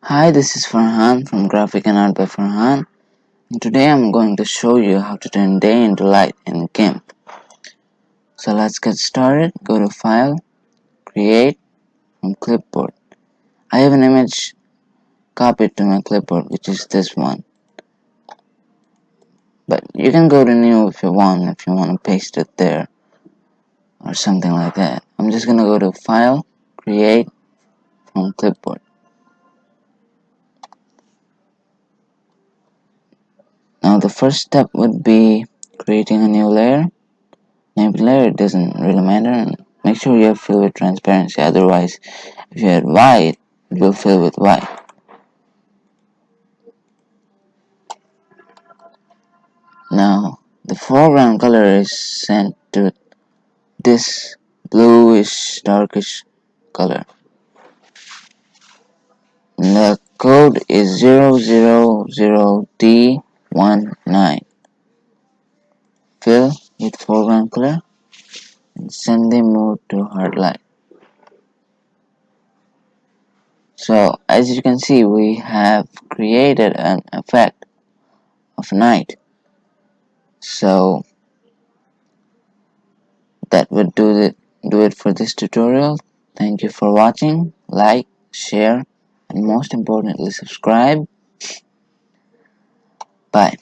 Hi, this is Farhan from Graphic and Art by Farhan, and today I'm going to show you how to turn day into light in Gimp. So let's get started. Go to File, Create, from Clipboard. I have an image copied to my clipboard, which is this one. But you can go to New if you want to paste it there or something like that. I'm just gonna go to File, Create, from Clipboard. Now the first step would be creating a new layer. Name the layer, it doesn't really matter, and make sure you have fill with transparency, otherwise if you add white it will fill with white. Now the foreground color is set to this bluish darkish color. The code is 000D19. Fill with foreground color and send the mode to hard light. So as you can see, we have created an effect of night. So that would do it for this tutorial. Thank you for watching. Like, share, and most importantly subscribe. Bye.